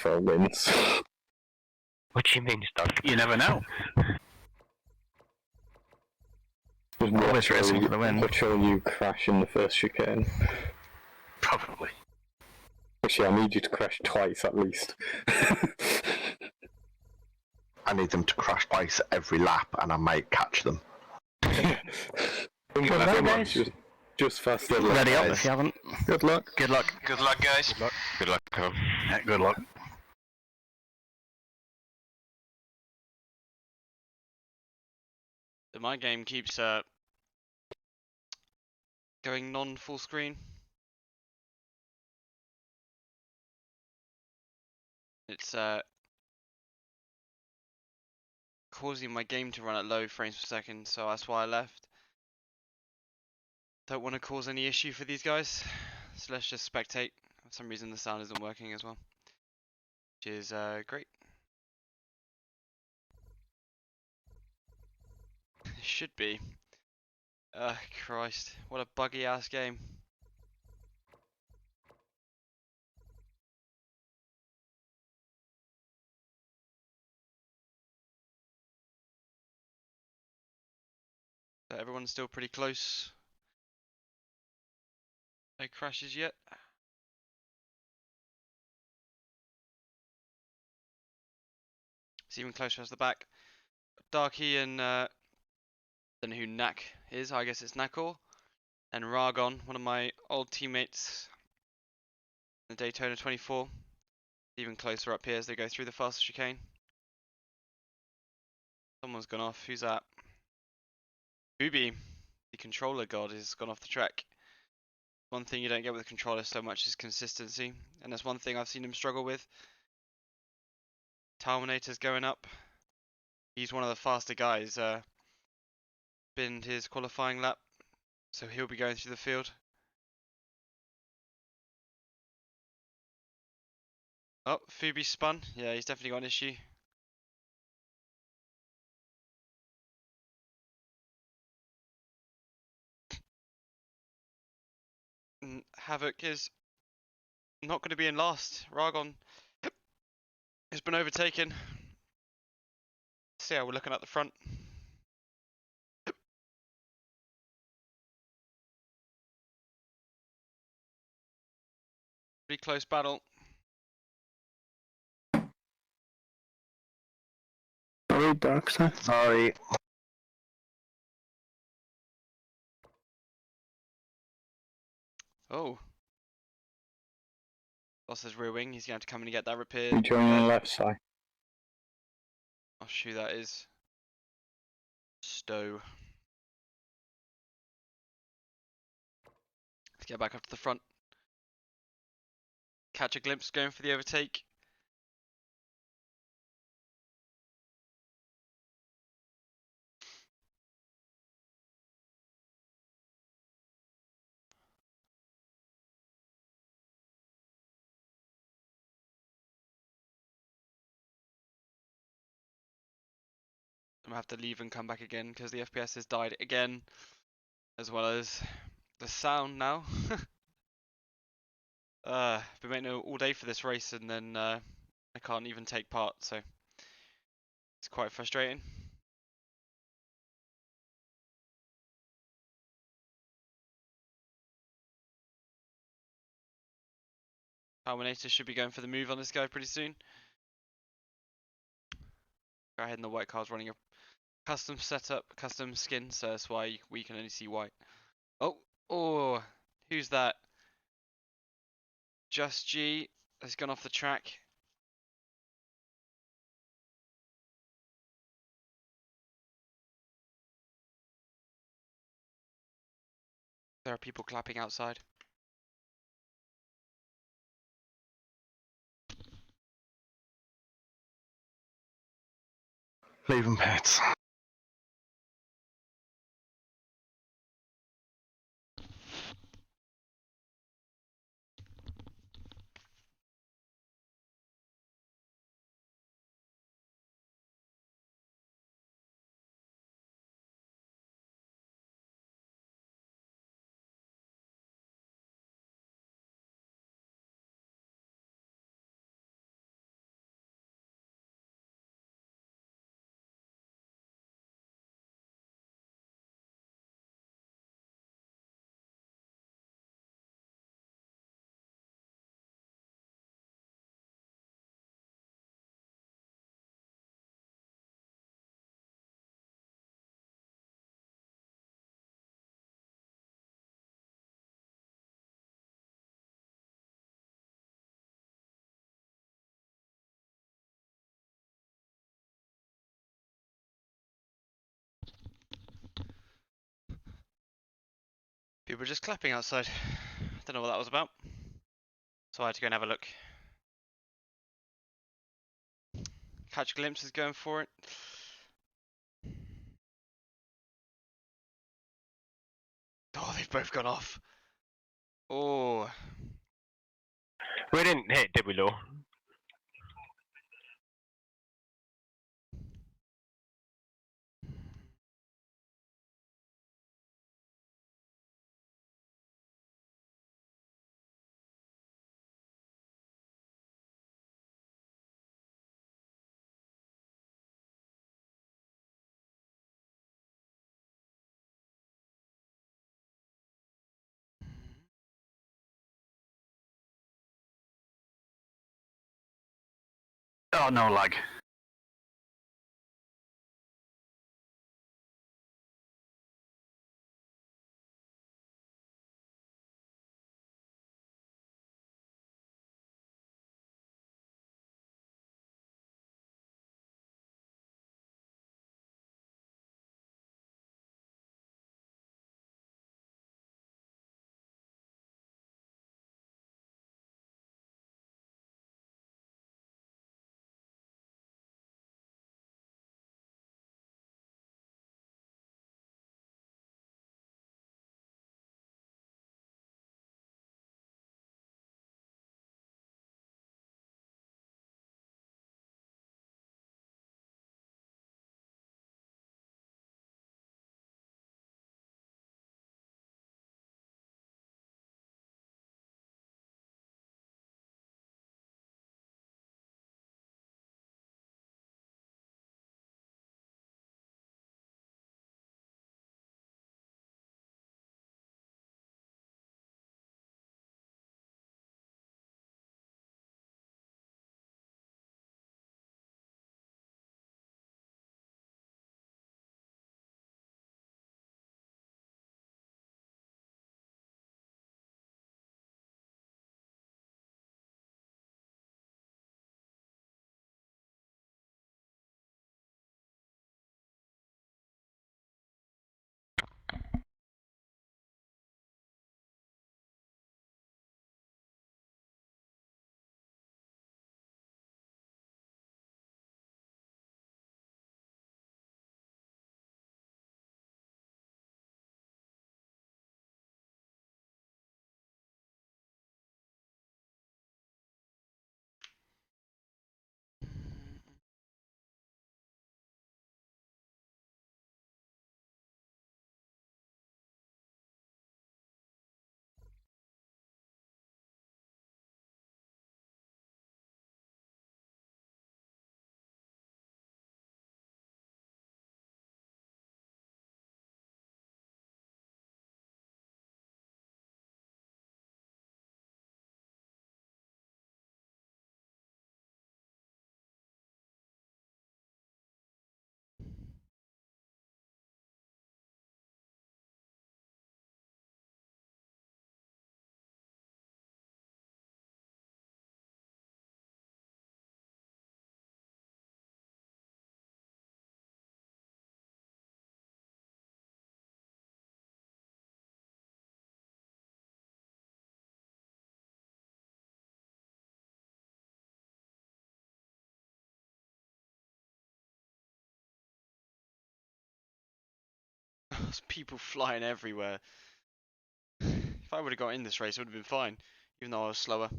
before it wins. What do you mean stuff? You never know. Always racing for the win. Watch all you crash in the first chicane. Probably. Actually, I need you to crash twice at least. I need them to crash twice every lap, and I might catch them. Good luck, guys. Just fast. Ready up if you haven't. Good luck. Good luck. Good luck, guys. Good luck, everyone. Yeah, good luck. My game keeps going non-full screen. It's causing my game to run at low frames per second, so that's why I left. Don't want to cause any issue for these guys, so let's just spectate. For some reason the sound isn't working as well, which is great. It should be. Christ, what a buggy ass game. So everyone's still pretty close. No crashes yet. It's even closer as the back. Darky and I don't know who Nak is. I guess it's Nakor. And Ragon, one of my old teammates in the Daytona 24. Even closer up here as they go through the fastest chicane. Someone's gone off. Who's that? Booby, the controller god, has gone off the track. One thing you don't get with the controller so much is consistency, and that's one thing I've seen him struggle with. Terminator's going up. He's one of the faster guys. Binned his qualifying lap, so he'll be going through the field. Oh, Fubi spun. Yeah, he's definitely got an issue. Havoc is not going to be in last. Ragon has been overtaken. See how we're looking at the front. Pretty close battle. Sorry, Darkside. Sorry. Oh. Lost his rear wing. He's going to have to come in and get that You repaired. join on the left side. I'll shoot that is. Stowe. Let's get back up to the front. Catch a glimpse going for the overtake. I'm gonna have to leave and come back again because the FPS has died again, as well as the sound now. Been waiting all day for this race and then I can't even take part, so it's quite frustrating. Terminator should be going for the move on this guy pretty soon. Go ahead, and the white car's running a custom setup, custom skin, so that's why we can only see white. Oh, who's that? Just G has gone off the track. There are people clapping outside. Leave them pets. People were just clapping outside. Don't know what that was about. So I had to go and have a look. Catch a glimpse is going for it. Oh, they've both gone off. Oh, We didn't hit, did we, Law? Oh, no lag. there's people flying everywhere. If I would have got in this race, it would have been fine, even though I was slower.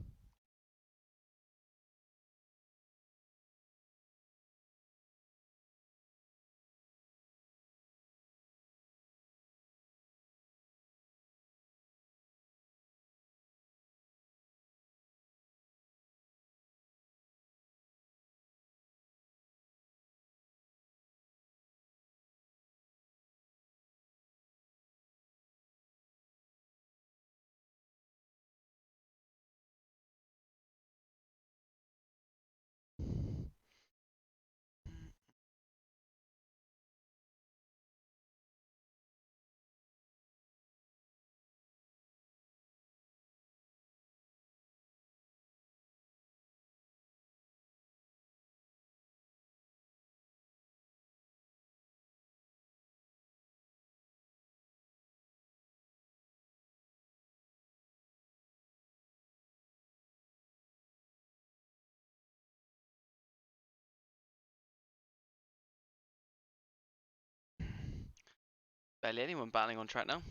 Barely anyone battling on track now.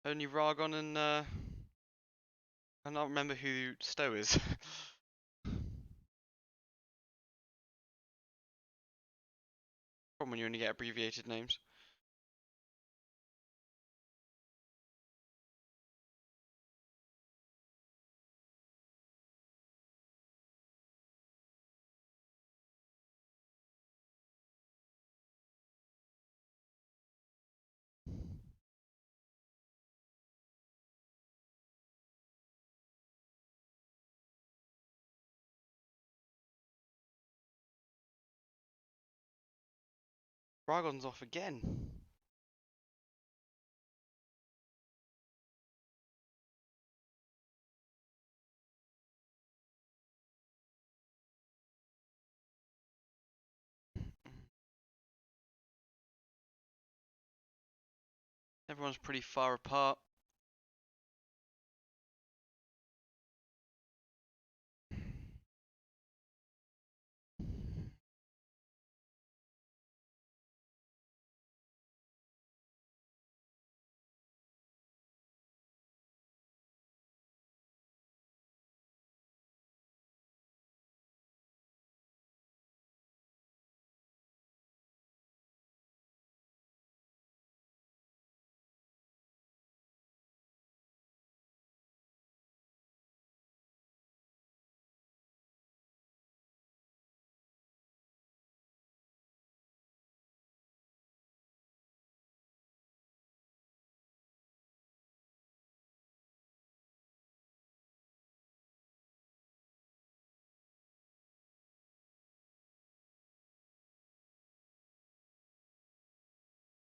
Only Ragon and I don't remember who Stowe is. Problem when you only get abbreviated names. Ragon's off again. Everyone's pretty far apart.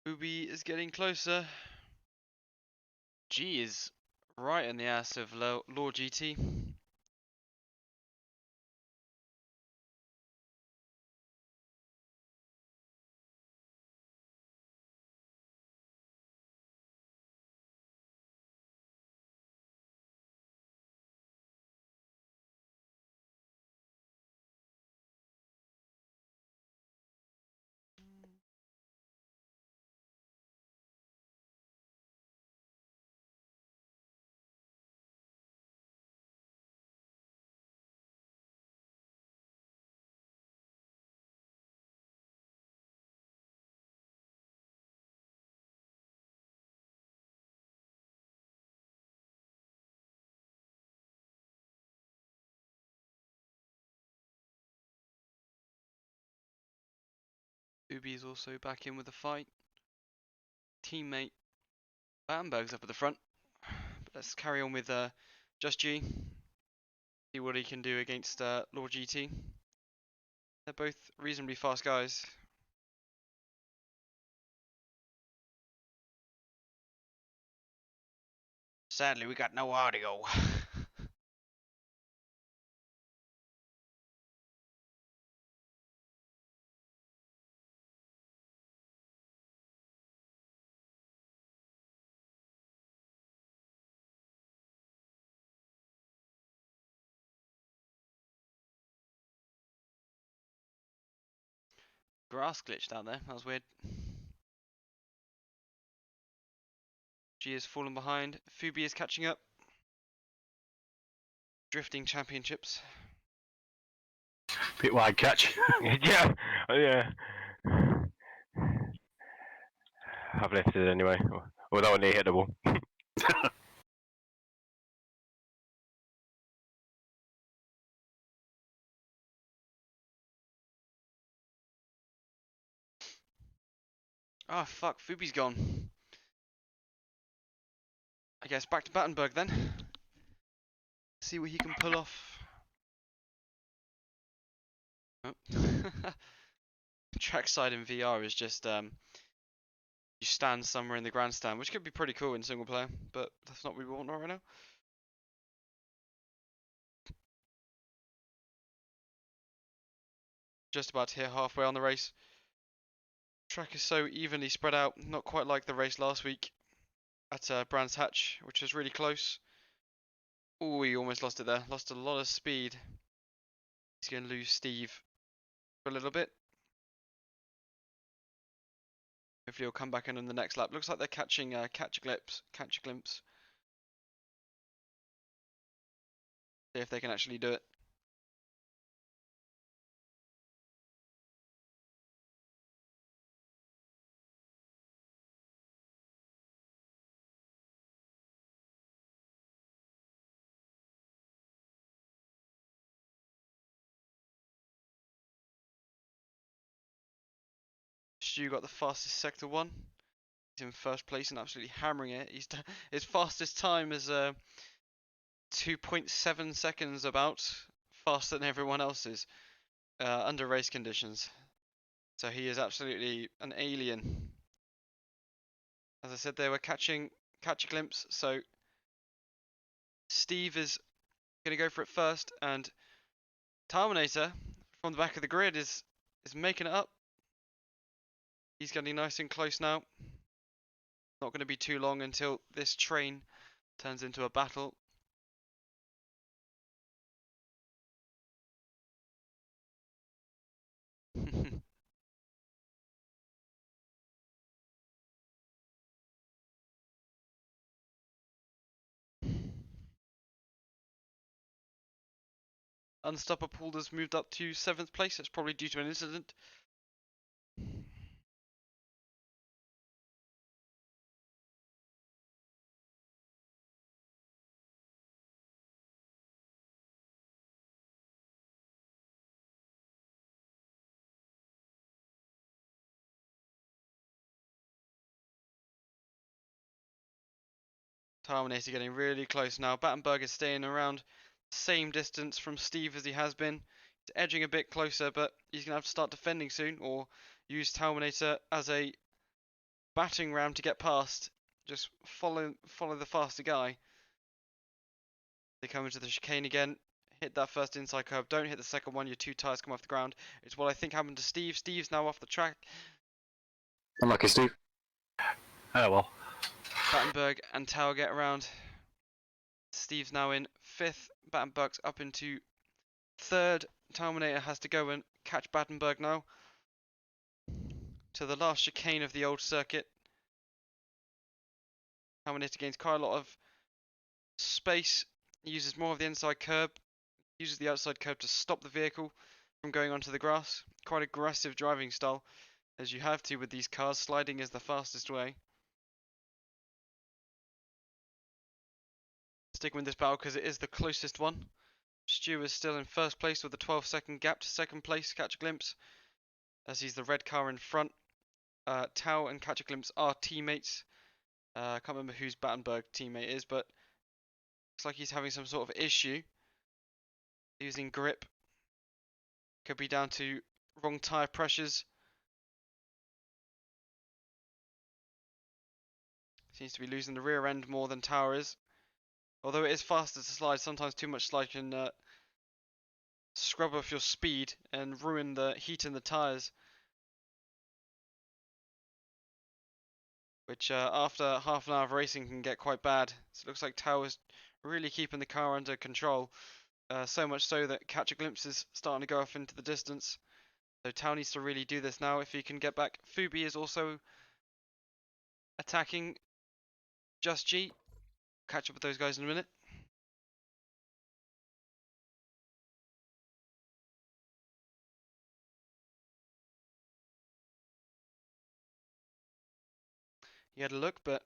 Ubi is getting closer. G is right in the ass of Lord GT. Ubi is also back in with the fight. Teammate Bamberg's up at the front. But let's carry on with Just G. See what he can do against Lord GT. They're both reasonably fast guys. Sadly, we got no audio. Grass glitched out there. That was weird. G has fallen behind. Fubi is catching up. Drifting championships. Bit wide catch. Yeah, yeah. I've lifted it anyway. Although I nearly hit the wall. Ah, fuck. Fubi's gone. I guess back to Battenberg then. See what he can pull off. Oh. Trackside in VR is just you stand somewhere in the grandstand, which could be pretty cool in single player, but that's not what we want right now. Just about to hit halfway on the race. Track is so evenly spread out, not quite like the race last week at Brands Hatch, which was really close. Oh, he almost lost it there. Lost a lot of speed. He's going to lose Steve for a little bit. Hopefully he'll come back in on the next lap. Looks like they're catching catch a glimpse. See if they can actually do it. Stu got the fastest sector 1. He's in first place and absolutely hammering it. His fastest time is 2.7 seconds, about faster than everyone else's under race conditions. So he is absolutely an alien. As I said, they were catch a glimpse. So Steve is going to go for it first, and Terminator from the back of the grid is making it up. He's getting nice and close now. Not going to be too long until this train turns into a battle. Unstoppable has moved up to 7th place. That's probably due to an incident. Terminator getting really close now. Battenberg is staying around the same distance from Steve as he has been. He's edging a bit closer, but he's going to have to start defending soon, or use Terminator as a batting ram to get past. Just follow the faster guy. They come into the chicane again. Hit that first inside curve. Don't hit the second one. Your 2 tyres come off the ground. It's what I think happened to Steve. Steve's now off the track. Unlucky, Steve. Oh well. Battenberg and Tower get around. Steve's now in 5th. Battenberg's up into 3rd. Terminator has to go and catch Battenberg now. To the last chicane of the old circuit. Terminator gains quite a lot of space. He uses more of the inside curb. Uses the outside curb to stop the vehicle from going onto the grass. Quite aggressive driving style, as you have to with these cars. Sliding is the fastest way. Sticking with this battle because it is the closest one. Stu is still in first place with a 12-second gap to second place. Catch a glimpse, as he's the red car in front. Tao and Catch a Glimpse are teammates. I can't remember whose Battenberg teammate is, but looks like he's having some sort of issue using grip. Could be down to wrong tyre pressures. Seems to be losing the rear end more than Tower is. Although it is faster to slide, sometimes too much slide can scrub off your speed and ruin the heat in the tyres. Which after half an hour of racing can get quite bad. So it looks like Tower's really keeping the car under control. So much so that Catch a Glimpse is starting to go off into the distance. So Tao needs to really do this now if he can get back. Fubi is also attacking Just G. Catch up with those guys in a minute. He had a look, but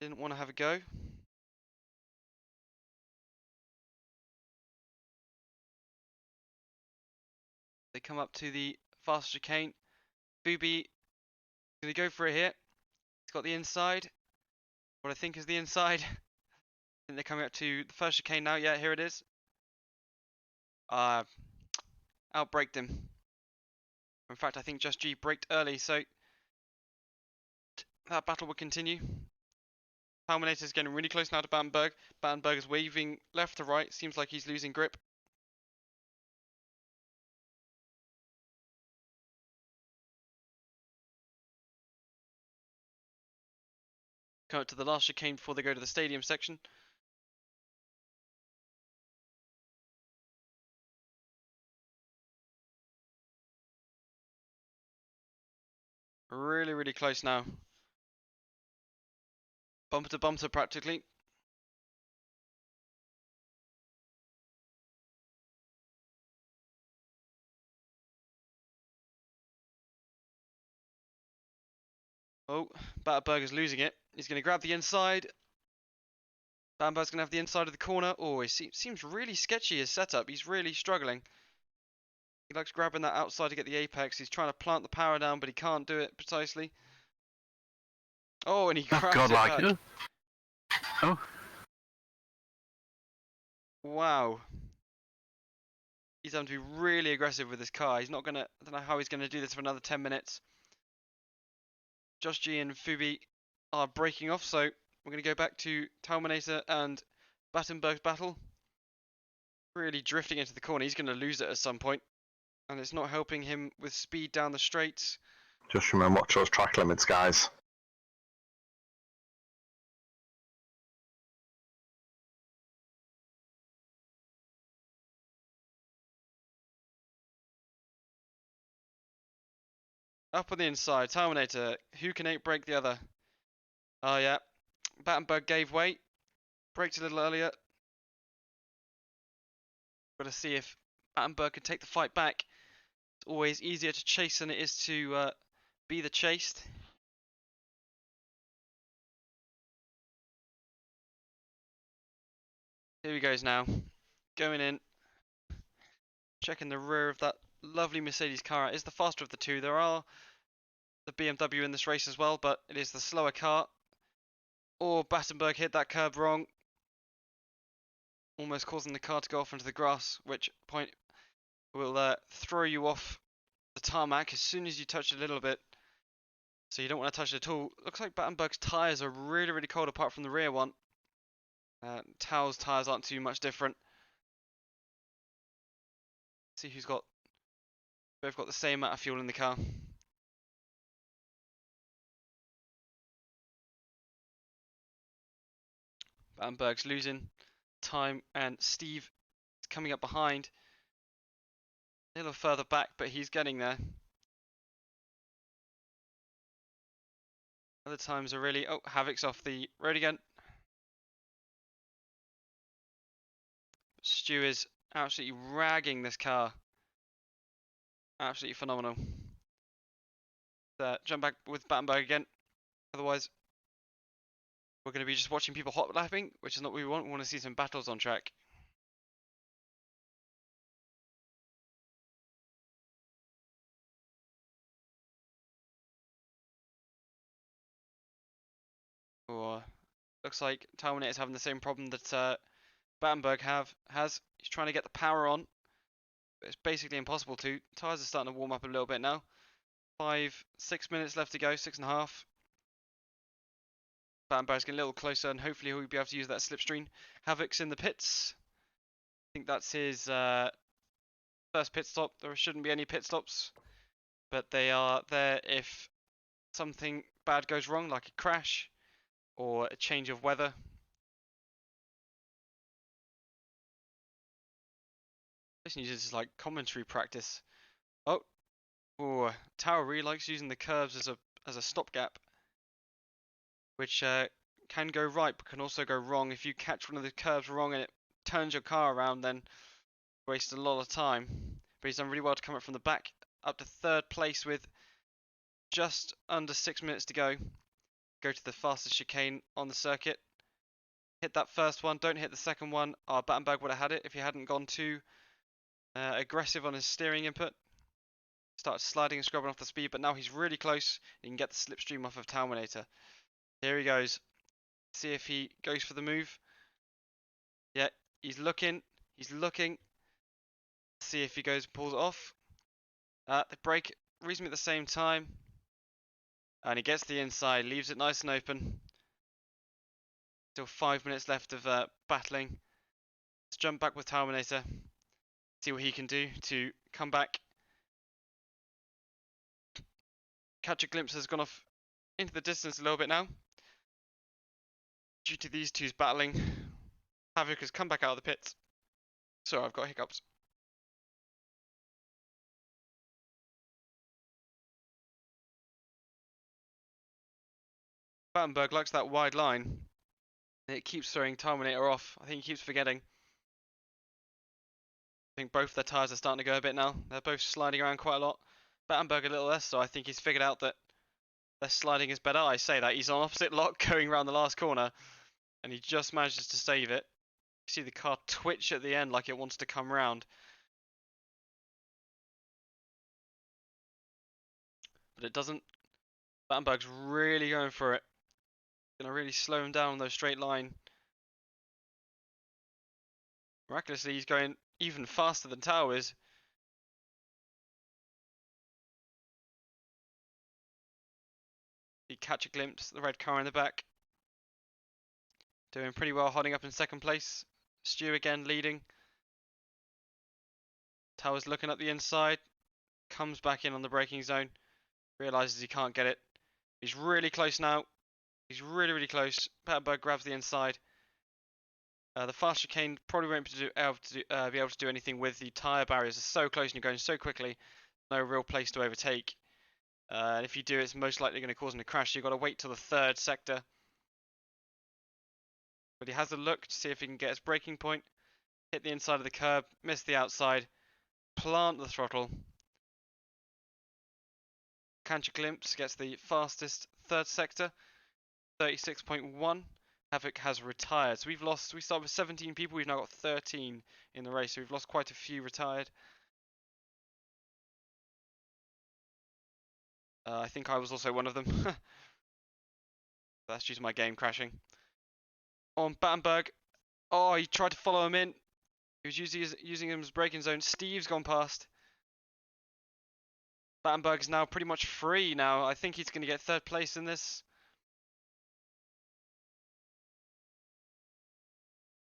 didn't want to have a go. They come up to the fast chicane. Fubi gonna go for it here. He's got the inside. What I think is the inside. I think they're coming up to the first chicane now. Yeah, here it is. Outbraked him. In fact, I think Just G braked early, so that battle will continue. Terminator is getting really close now to Battenberg. Battenberg is waving left to right. Seems like he's losing grip. Come up to the last chicane before they go to the stadium section. Really, really close now. Bumper to bumper practically. Oh, Battenberger's losing it. He's going to grab the inside. Battenberger's going to have the inside of the corner. Oh, it seems really sketchy, his setup. He's really struggling. He likes grabbing that outside to get the apex. He's trying to plant the power down, but he can't do it precisely. Oh, and he grabs God, it like back. Oh, Wow. He's having to be really aggressive with his car. He's not going to... I don't know how he's going to do this for another 10 minutes. Josh G and Fubi are breaking off, so we're going to go back to Talminator and Battenberg's battle. Really drifting into the corner. He's going to lose it at some point, and it's not helping him with speed down the straights. Just remember, watch those track limits, guys. Up on the inside, Talminator. Who can break the other? Oh yeah, Battenberg gave way. Braked a little earlier. Got to see if Battenberg can take the fight back. It's always easier to chase than it is to be the chased. Here he goes now. Going in. Checking the rear of that lovely Mercedes car. It is the faster of the two. There are the BMW in this race as well, but it is the slower car. Oh, Battenberg hit that curb wrong. Almost causing the car to go off into the grass, which point will throw you off the tarmac as soon as you touch it a little bit. So you don't want to touch it at all. Looks like Battenberg's tyres are really, really cold apart from the rear one. Tau's tyres aren't too much different. See who's got... Both got the same amount of fuel in the car. Battenberg's losing time, and Steve is coming up behind. A little further back, but he's getting there. Other times are really... Oh, Havoc's off the road again. Stu is absolutely ragging this car. Absolutely phenomenal. Jump back with Battenberg again. Otherwise, we're going to be just watching people hot lapping, which is not what we want. We want to see some battles on track. Oh, looks like Talminator's having the same problem that Battenberg has. He's trying to get the power on, but it's basically impossible to. Tyres are starting to warm up a little bit now. 6 minutes left to go, 6.5. Battenberg's getting a little closer, and hopefully he'll be able to use that slipstream. Havoc's in the pits. I think that's his first pit stop. There shouldn't be any pit stops, but they are there if something bad goes wrong, like a crash or a change of weather. This uses like commentary practice. Oh, Tower really likes using the curves as a stopgap, which can go right but can also go wrong. If you catch one of the curves wrong and it turns your car around, then you waste a lot of time. But he's done really well to come up from the back, up to third place with just under 6 minutes to go. Go to the fastest chicane on the circuit. Hit that first one, don't hit the second one. Battenberg would have had it if he hadn't gone too aggressive on his steering input. Started sliding and scrubbing off the speed, but now he's really close. He can get the slipstream off of Talminator. Here he goes. See if he goes for the move. Yeah, he's looking. He's looking. See if he goes and pulls it off. The brake reasonably at the same time. And he gets the inside, leaves it nice and open. Still 5 minutes left of battling. Let's jump back with Talminator. See what he can do to come back. Catch a glimpse has gone off into the distance a little bit now. Due to these two's battling. Havoc has come back out of the pits. Sorry, I've got hiccups. Battenberg likes that wide line. And it keeps throwing Terminator off. I think he keeps forgetting. I think both their tyres are starting to go a bit now. They're both sliding around quite a lot. Battenberg a little less, so I think he's figured out that their sliding is better. I say that. He's on opposite lock going around the last corner. And he just manages to save it. You see the car twitch at the end like it wants to come round. But it doesn't. Battenberg's really going for it. Gonna really slow him down on those straight line. Miraculously, he's going even faster than Tao is. You catch a glimpse, the red car in the back. Doing pretty well, holding up in second place. Stu again leading. Tao's looking up the inside. Comes back in on the braking zone. Realizes he can't get it. He's really close now. He's really, really close. Battenberg grabs the inside. The fast chicane probably won't be able to do anything with the tyre barriers. Are so close and you're going so quickly. No real place to overtake. And if you do, it's most likely going to cause him to crash. You've got to wait till the third sector. But he has a look to see if he can get his braking point. Hit the inside of the curb, miss the outside, plant the throttle. Catch a glimpse, gets the fastest third sector, 36.1. Havoc has retired. So we started with 17 people, we've now got 13 in the race. So we've lost quite a few retired. I think I was also one of them. That's due to my game crashing. On Battenberg. Oh, he tried to follow him in. He was using him as braking zone. Steve's gone past. Battenberg is now pretty much free now. I think he's going to get third place in this.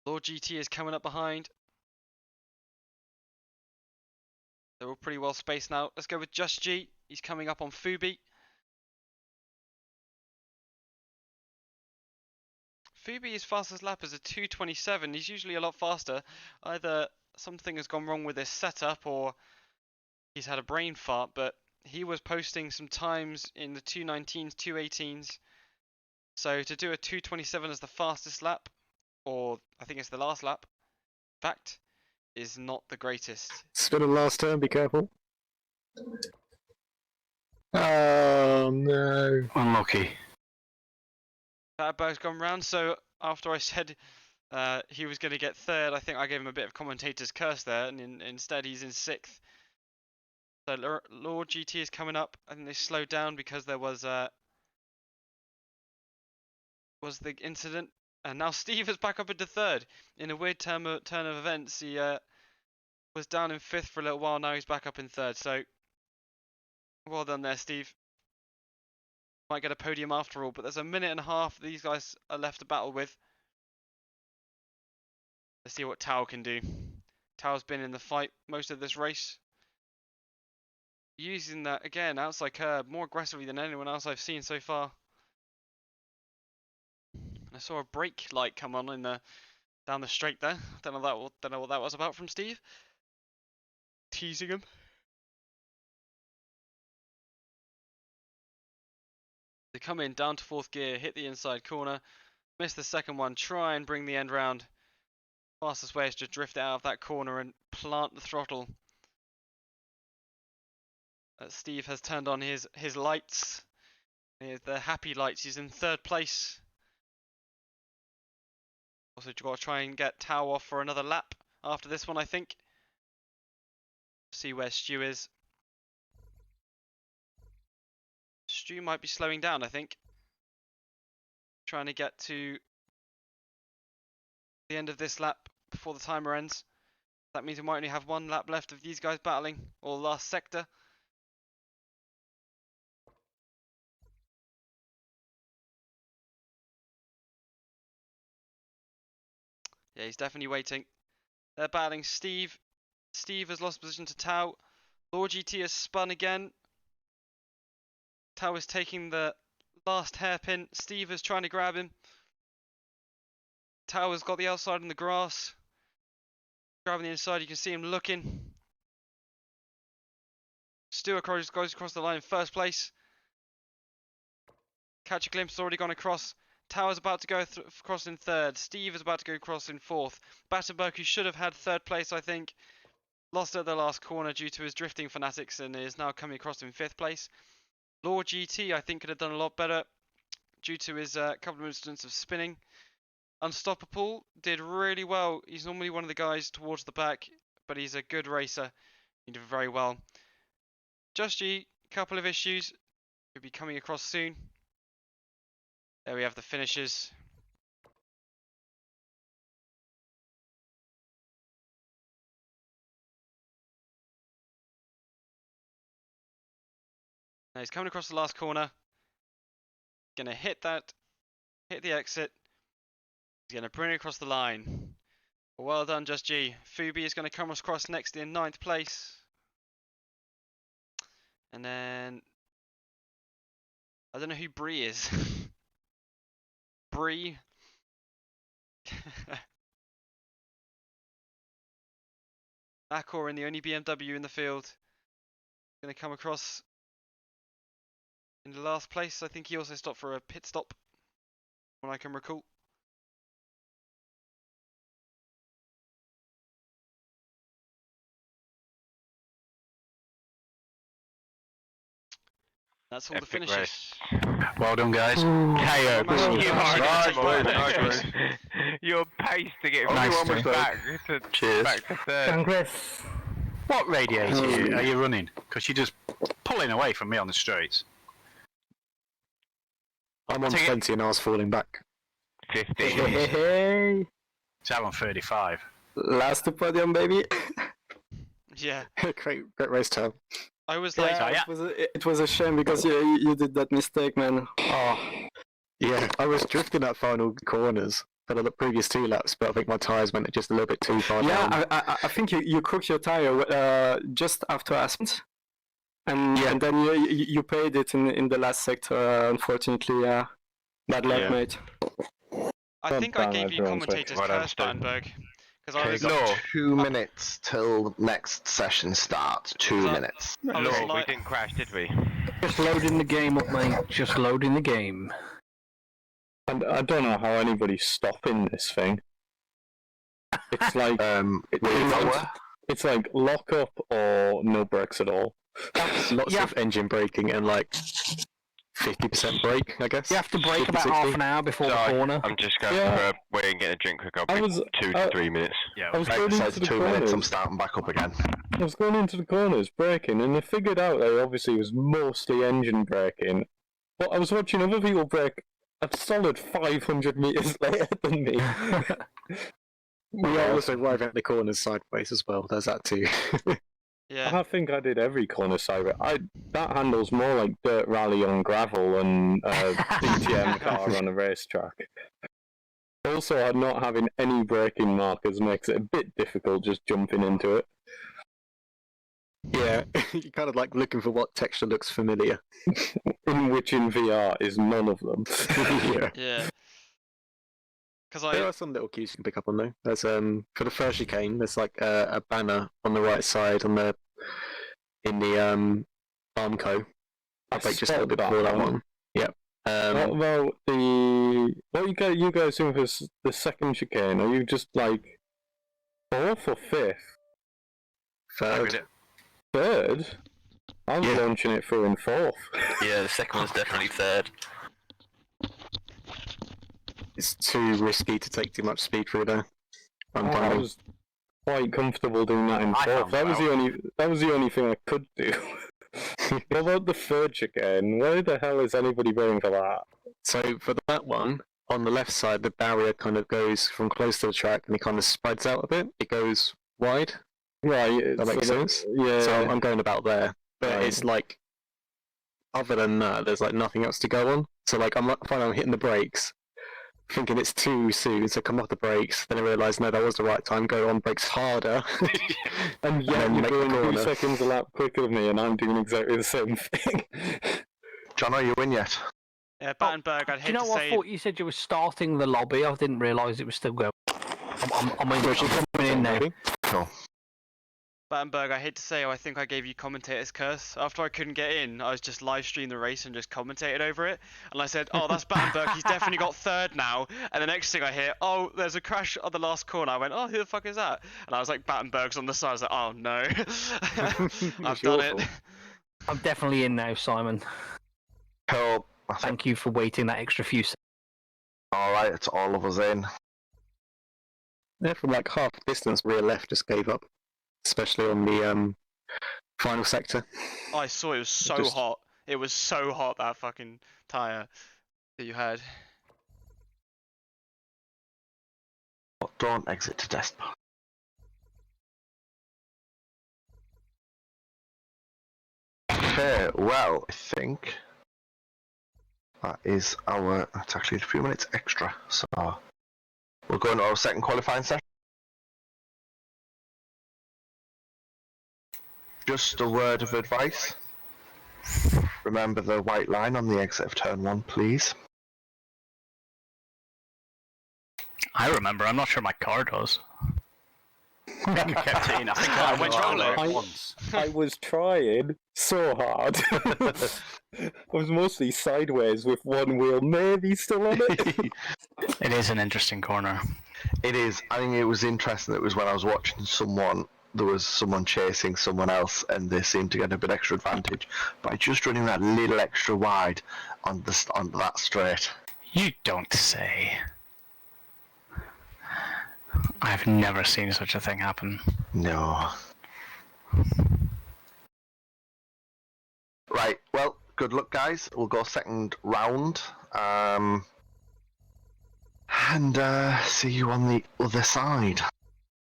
Lord GT is coming up behind. They're all pretty well spaced now. Let's go with Just G. He's coming up on Fubi. Fubi's fastest lap is a 2:27. He's usually a lot faster. Either something has gone wrong with his setup or he's had a brain fart, but he was posting some times in the 2:19s, 2:18s. So to do a 2:27 as the fastest lap, or I think it's the last lap, in fact, is not the greatest. Spin on last turn, be careful. Oh no. Unlucky. Battenberg's gone round, so after I said he was going to get third, I think I gave him a bit of commentator's curse there, and instead he's in sixth. So Lord GT is coming up. I think they slowed down because there was the incident, and now Steve is back up into third. In a weird turn of events, he was down in fifth for a little while. Now he's back up in third. So well done there, Steve. Might get a podium after all, but there's a minute and a half these guys are left to battle with. Let's see what Tao can do. Tao's been in the fight most of this race. Using that, again, outside curb more aggressively than anyone else I've seen so far. I saw a brake light come on in the down the straight there. Don't know what that was about from Steve. Teasing him. They come in down to fourth gear, hit the inside corner, miss the second one, try and bring the end round. Fastest way is to drift out of that corner and plant the throttle. Steve has turned on his lights, the happy lights. He's in third place. Also, you've got to try and get Tao off for another lap after this one, I think. See where Stu is. Stu might be slowing down, I think. Trying to get to the end of this lap before the timer ends. That means we might only have one lap left of these guys battling, or last sector. Yeah, he's definitely waiting. They're battling Steve. Steve has lost position to Tao. Lord GT has spun again. Tao is taking the last hairpin. Steve is trying to grab him. Tao has got the outside in the grass. Grabbing the inside, you can see him looking. Stewart goes across the line in first place. Catch a Glimpse already gone across. Tower's about to go across in third. Steve is about to go across in fourth. Battenberg, who should have had third place, I think, lost at the last corner due to his drifting fanatics and is now coming across in fifth place. Lord GT, I think, could have done a lot better due to his couple of incidents of spinning. Unstoppable did really well. He's normally one of the guys towards the back, but he's a good racer. He did very well. Just G, couple of issues. He'll be coming across soon. There we have the finishes. Now he's coming across the last corner. Gonna hit the exit. He's gonna bring it across the line. Well done, Just G. Fubi is gonna come across next in 9th place. And then I don't know who Bree is. Bree. Akor in the only BMW in the field. Gonna come across in the last place. I think he also stopped for a pit stop, when I can recall. That's all the Epic finishes. race. Well done, guys. KO. Nice. Your pace to get Nice from to- back to Cheers. back to third. Congrats. What radiator are you running? Because you're just pulling away from me on the streets. I'm on Take it. 20 and I was falling back. 50. Hey, So I'm on 35. last podium, baby. Yeah, great race, Tom. I was like, So, yeah. It was a shame because you did that mistake, man. Oh, yeah. I was drifting that final corners for the previous 2 laps, but I think my tyres went just a little bit too far down. Yeah, I think you cooked your tire just after Aspen, and then you paid it in the last sector. Unfortunately, bad luck, Yeah. mate. I think I Bam, gave you everyone's commentator's right on, curse, Steve. Battenberg, because I Okay, was got 2 minutes till next session starts. 2 Was that- minutes. I was Lord, we like, didn't crash, did we? Just loading the game up, mate. Just loading the game. And I don't know how anybody's stopping this thing. It's like it's like lock up or no brakes at all. Lots of engine braking and like 50% brake, I guess. You have to brake 50, about 60. half an hour before the Sorry, corner. I'm just going Yeah. for a way and getting a drink quick. I'll I be was 2 to 3 minutes. Yeah. I was Right, going so into it's the 2 minutes. I'm corners. starting back up again. I was going into the corners braking, and I figured out that obviously it was mostly engine braking. But I was watching other people brake a solid 500 meters later than me. We also arrive at the corners sideways as well. There's that too. yeah, I think I did every corner sideways. That handles more like dirt rally on gravel and DTM car on a racetrack. Also, not having any braking markers makes it a bit difficult just jumping into it. Yeah, you're kind of like looking for what texture looks familiar. In VR is none of them. Yeah. yeah. Because There I, are some little cues you can pick up on though. There's for the first chicane, there's like a banner on the right side on the Armco. I think just a little bit before that one. Yep. What about what you guys doing for the second chicane? Are you just like 4th or 5th? Third? I'm launching it through in 4th. Yeah, the second one's definitely third. It's too risky to take too much speed through there. I Oh, was quite comfortable doing that in I 4th. found That was the only thing I could do. What about the third chicane? Where the hell is anybody going for that? So for that one, on the left side, the barrier kind of goes from close to the track and it kind of spreads out a bit. It goes wide. Right. That makes sense. Yeah. So I'm going about there, but it's like, other than that, there's like nothing else to go on. So like I'm hitting the brakes, thinking it's too soon, so come off the brakes. Then I realise no, that was the right time. Go on brakes harder, and yet you're going 2 seconds a lap quicker than me, and I'm doing exactly the same thing. John, are you in yet? yeah, Battenberg, I'd Do hate you know to what? I say, thought you said you were starting the lobby. I didn't realise it was still going. I'm coming in now. Cool. Battenberg, I hate to say, I think I gave you commentator's curse. After I couldn't get in, I was just live streamed the race and just commentated over it. And I said, oh, that's Battenberg, he's definitely got third now. And the next thing I hear, oh, there's a crash on the last corner. I went, oh, who the fuck is that? And I was like, Battenberg's on the side. I was like, oh no. I've done it. I'm definitely in now, Simon. Cool. Thank you for waiting that extra few seconds. Alright, it's all of us in. Yeah, from like half distance, rear left just gave up, especially on the final sector. Oh, I saw it was so Just- hot. It was so hot, that fucking tyre that you had. Don't exit to death. Okay, well, I think that is our. It's actually a few minutes extra, so we'll go into our second qualifying session. Just a word of advice. Remember the white line on the exit of turn 1, please. I remember. I'm not sure my car does. I kept it in. I think I went Control over it. it once. I was trying so hard. I was mostly sideways with one wheel maybe still on it. It is an interesting corner. It is. I think it was interesting. It was when I was watching someone. There was someone chasing someone else, and they seemed to get a bit extra advantage by just running that little extra wide on that straight. You don't say. I've never seen such a thing happen. No. Right. Well, good luck, guys. We'll go second round. And see you on the other side.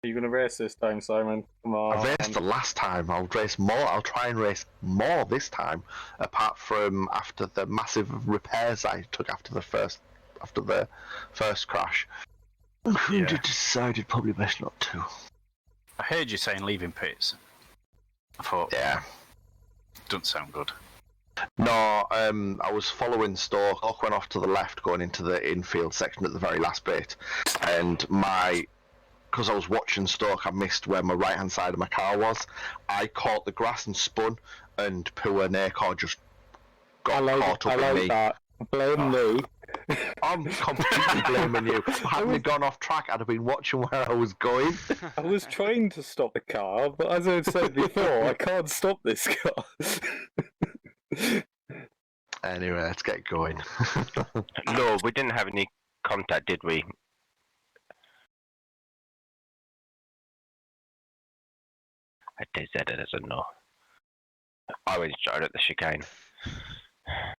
Are you going to race this time, Simon? Come on. I raced the last time. I'll race more. I'll try and race more this time. Apart from after the massive repairs I took after the first crash, I decided probably best not to. I heard you saying leaving pits. I thought, Yeah. doesn't sound good. No, I was following Stoke. Stoke went off to the left, going into the infield section at the very last bit, and because I was watching Stoke, I missed where my right-hand side of my car was. I caught the grass and spun, and poor Nacor just got caught up in me. That. Blame me. I'm completely blaming you. Hadn't it gone off track, I'd have been watching where I was going. I was trying to stop the car, but as I've said before, I can't stop this car. Anyway, let's get going. No, we didn't have any contact, did we? I did say it as a no. I went straight at the chicane.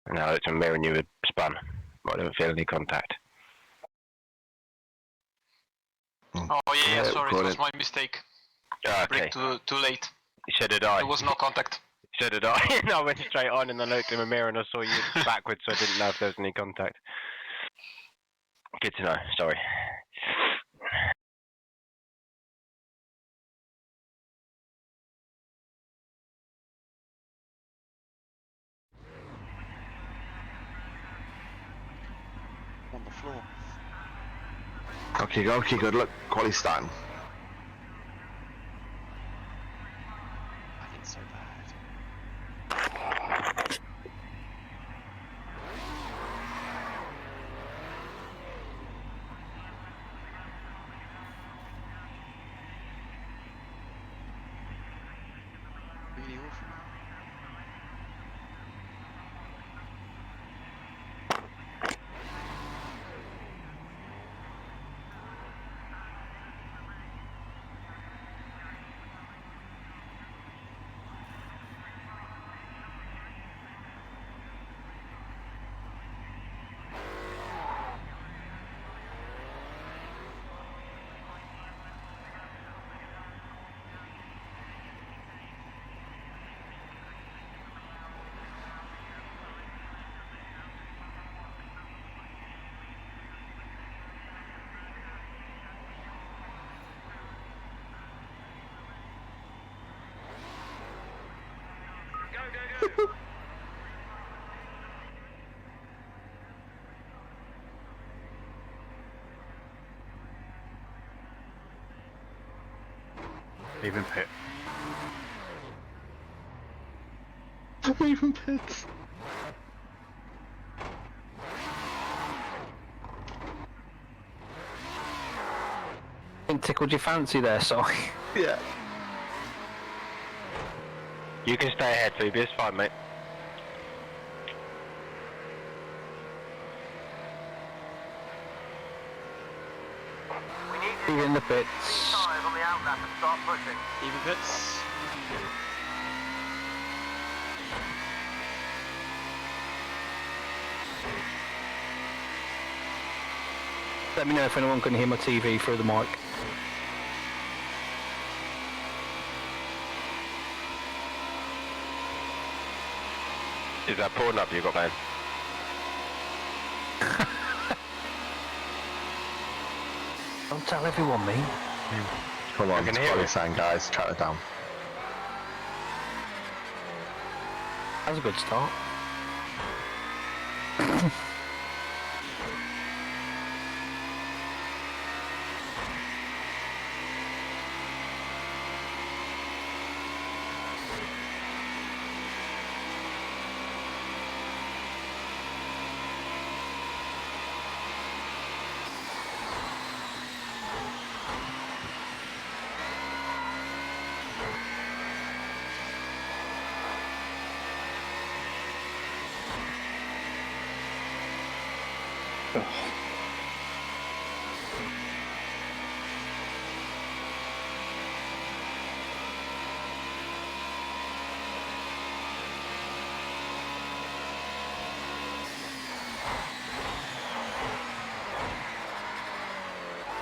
And I looked at me and you had spun. But I didn't feel any contact. Oh yeah, sorry, it was my mistake. Oh, okay. Brake too late. So did I. There was no contact. So did I. And I went straight on and I looked in the mirror and I saw you backwards, so I didn't know if there was any contact. Good to know. Sorry. On the floor. Okay, good luck. Quali starting. I think so bad. Really awful. Leaving pit. Leaving pits. Tickled your fancy there, sorry. Yeah. You can stay ahead, Phoebe. It's fine, mate. You're in the pits. Even pits. Let me know if anyone can hear my TV through the mic. Is that porn up you got, man? Don't tell everyone, me. Come on, I can it's hear it. qualifying, guys. Cut it down. That's a good start.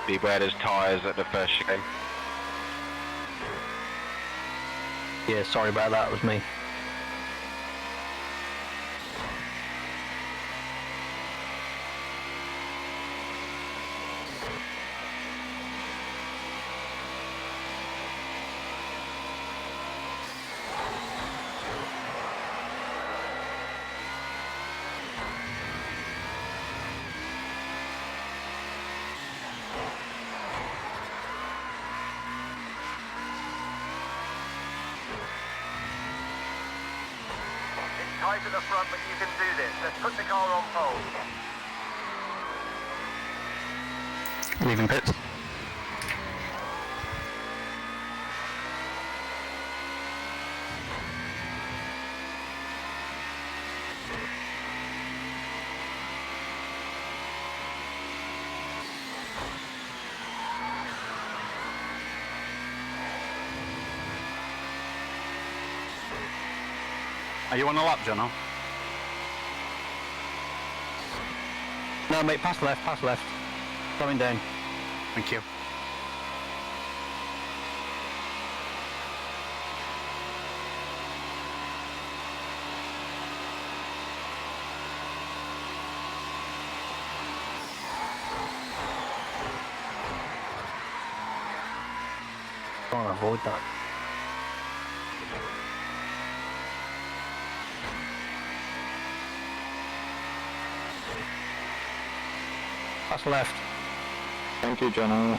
Beware there's tyres at the first chicane. Yeah, sorry about that, it was me. Tight at the front, but you can do this. Let's put the car on pole. Leaving pits. Are you on a lap, Jono? No, mate, pass left, pass left. Coming down. Thank you. Trying to avoid that. Pass left. Thank you, John.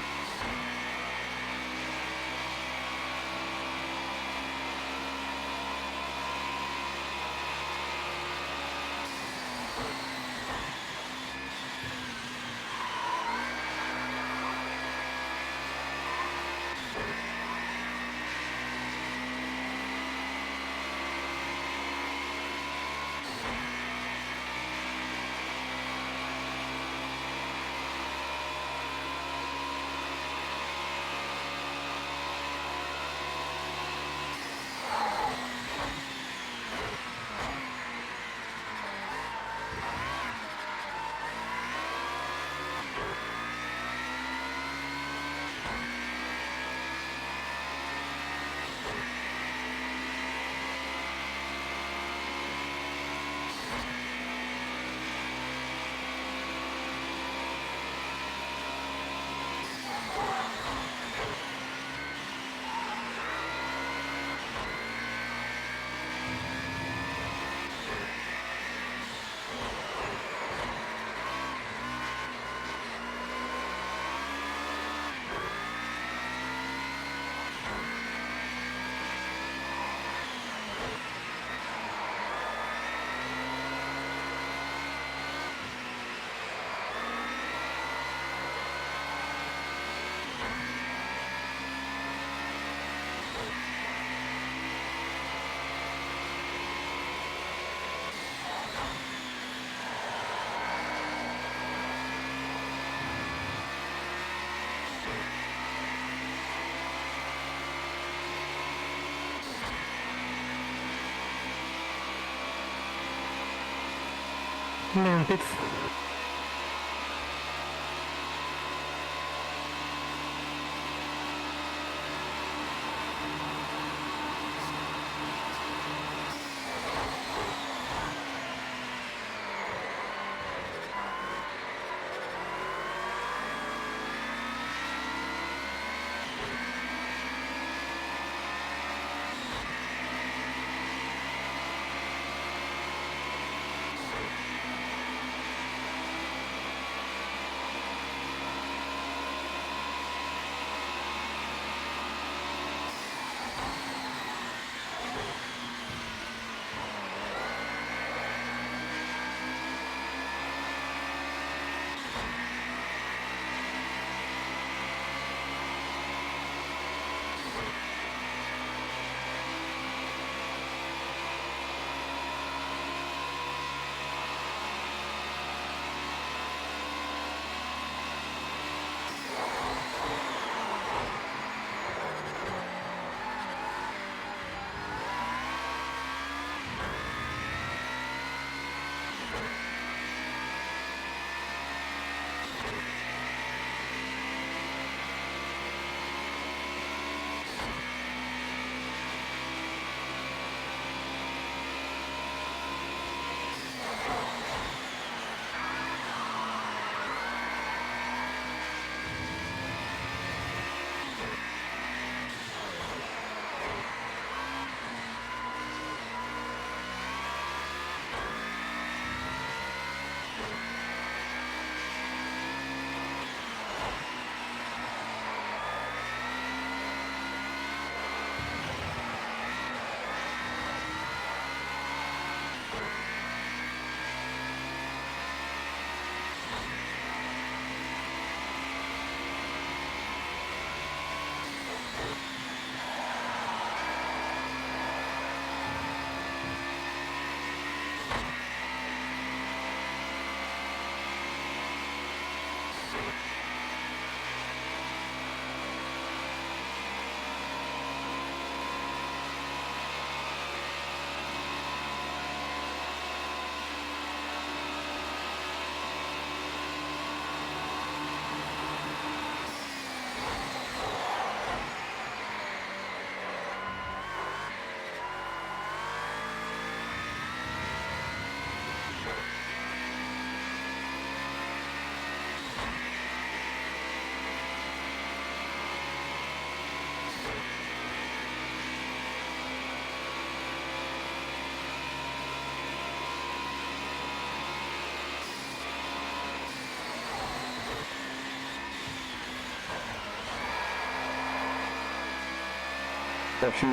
No, it's...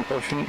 Caution.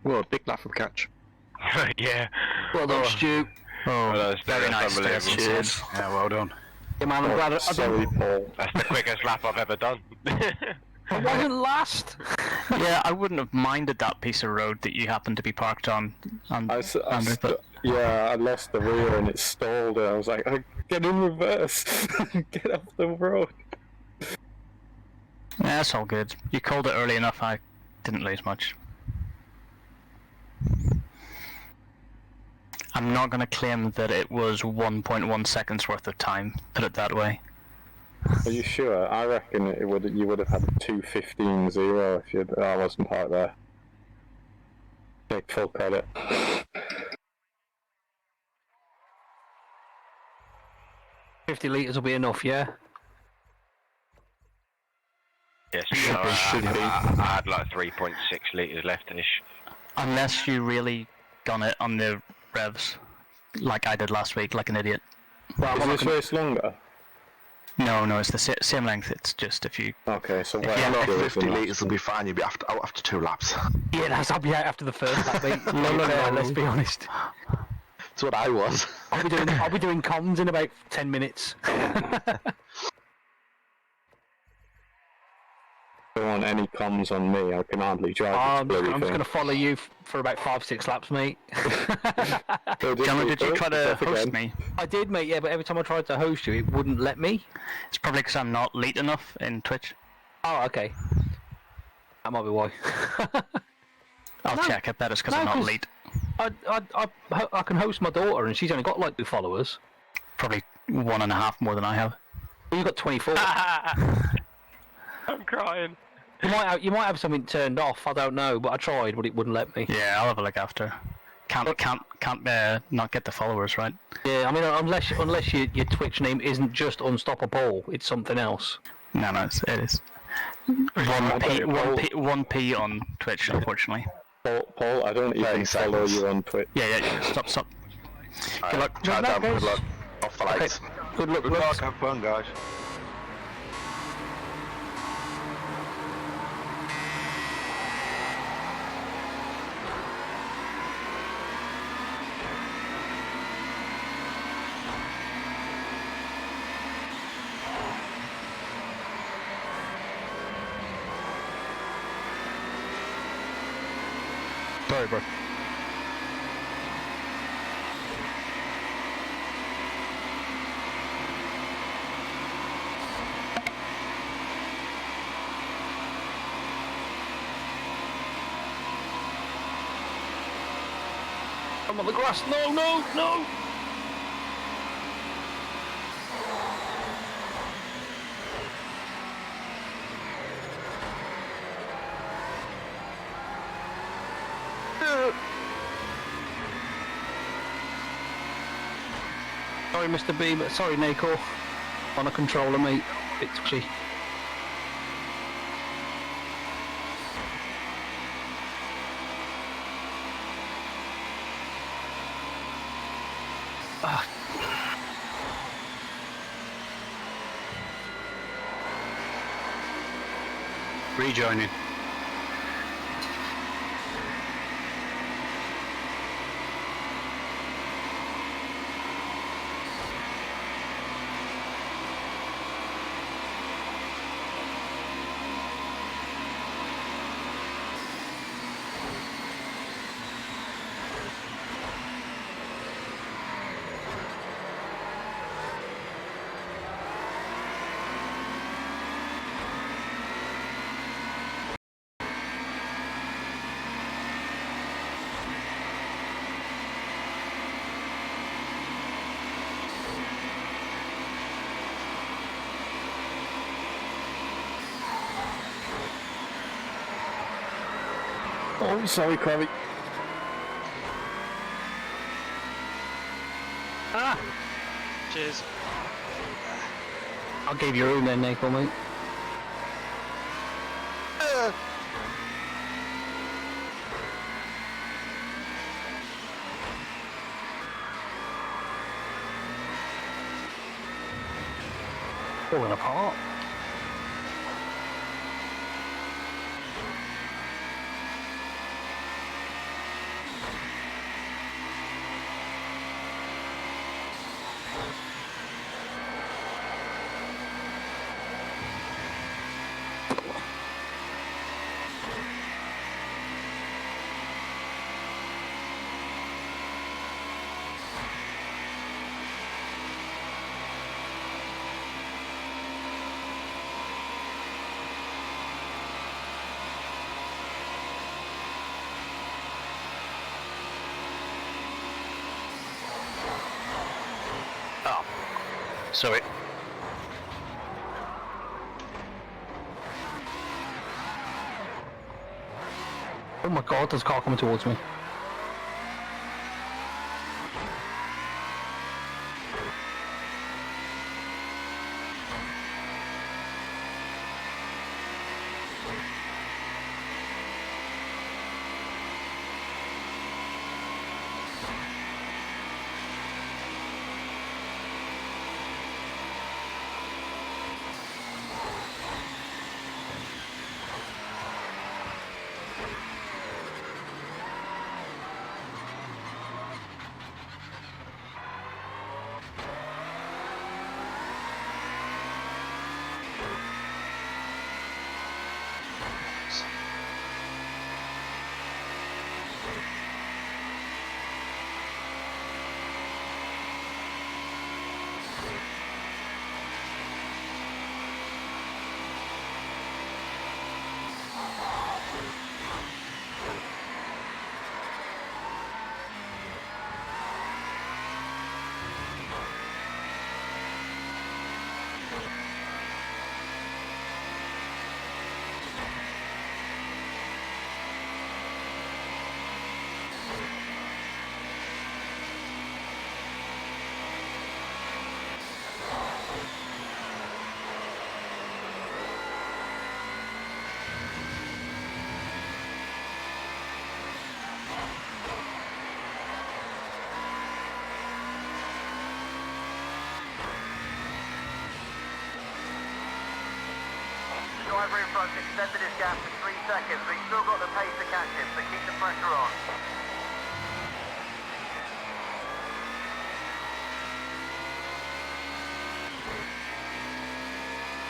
Well, big lap of catch. Yeah. Well done, Stu. Oh, Well, very nice. unbelievable. Cheers. Yeah, well done. Yeah, man, I'm glad I Sorry, Paul. That's the quickest lap I've ever done. I wasn't last. Yeah, I wouldn't have minded that piece of road that you happened to be parked on. Yeah, I lost the rear and it stalled. And I was like, get in reverse, get off the road. Yeah, that's all good. You called it early enough. I didn't lose much. I'm not going to claim that it was 1.1 seconds worth of time. Put it that way. Are you sure? I reckon you would have had a 2:15.0 if I wasn't parked there. Take full credit. 50 litres will be enough, yeah? Yes, I had like 3.6 litres left-ish. Unless you really gun it on the revs, like I did last week, like an idiot. Well, is this race longer? No, it's the same length. It's just if you. Okay, so If you're not 50 litres, will be fine. You'll be out after 2 laps. Yeah, I'll be out after the first lap, mate. No, let's be honest. That's what I was. I'll be doing comms in about 10 minutes. Don't want any comms on me. I can hardly drive. I'm just going to follow you for about 5-6 laps, mate. Gemma, did you try to host me? I did, mate. Yeah, but every time I tried to host you, it wouldn't let me. It's probably because I'm not late enough in Twitch. Oh, okay. That might be why. I'll check. I bet it's because I'm not late. I can host my daughter, and she's only got like 2 followers. Probably 1.5 more than I have. Well, you've got 24. I'm crying. You might have something turned off. I don't know, but I tried, but it wouldn't let me. Yeah, I'll have a look after. Can't not get the followers, right? Yeah, I mean, unless your Twitch name isn't just Unstoppable, it's something else. No, it is. 1p on Twitch, unfortunately. Paul, I don't even follow you on Twitch. Yeah. Stop. Good luck. Good luck. Off the lights. Good luck. Have fun, guys. Sorry, bro. I'm on the grass. No. Sorry, Mr. B, but sorry, Nico. On a controller, mate. Bit touchy. Rejoining. Oh, sorry, Corey. Cheers. I'll give you room then, Nico, mate. Falling apart. Sorry. Oh my god, there's a car coming towards me. Driver in front extended his gap to 3 seconds, but he's still got the pace to catch him, so keep the pressure on.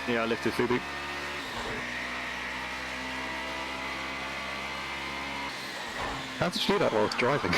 Yeah, I lifted Fubu. How did you do that while driving?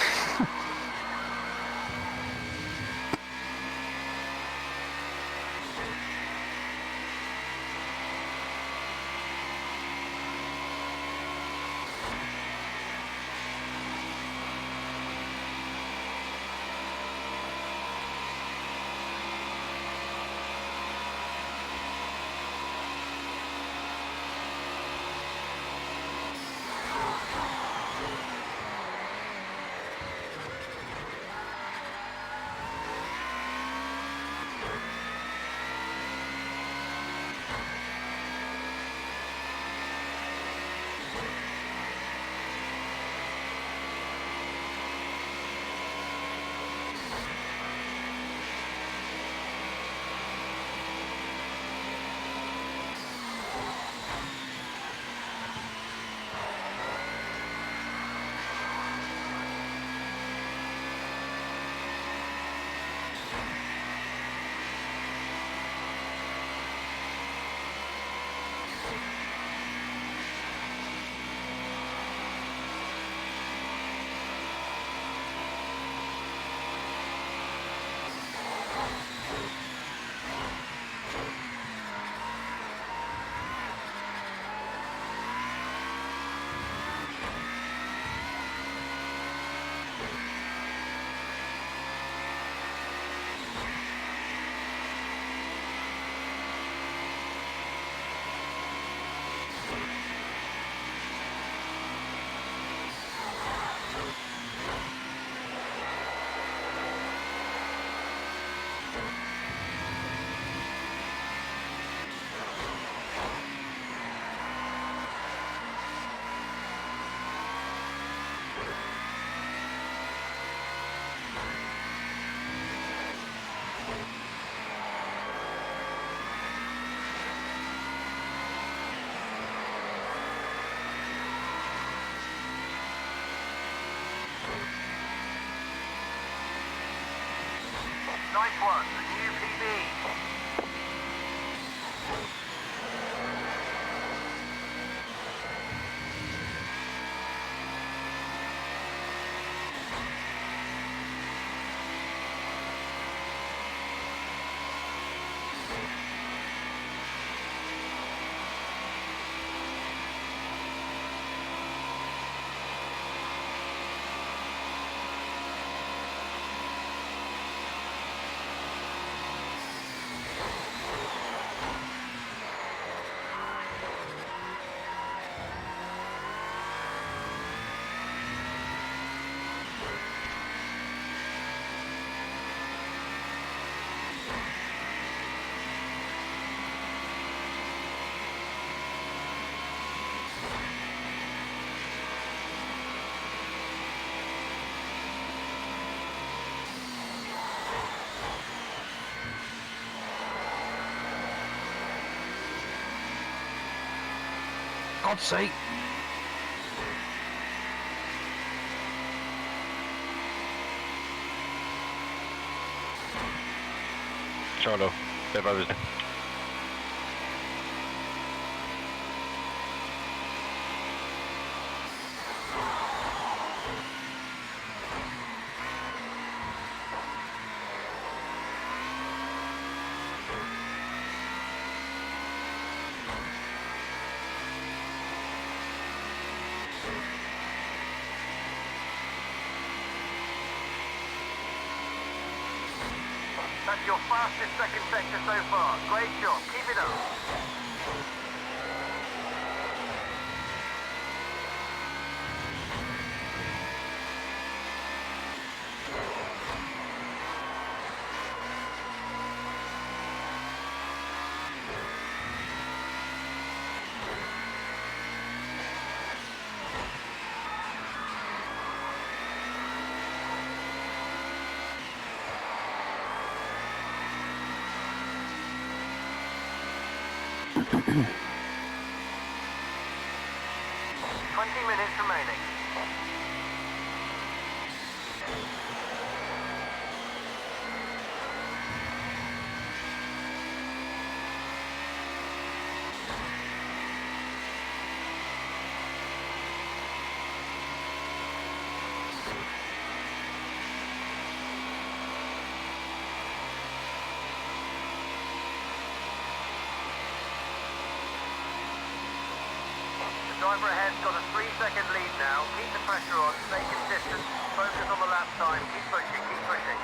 Nice one, the new PB. God's sake. Solo. They've everything. That's your fastest second sector so far. Great job. Keep it up. Minutes remaining. The driver ahead's got a 3-second lead now. Keep the pressure on, stay consistent, focus on the lap time, keep pushing, keep pushing.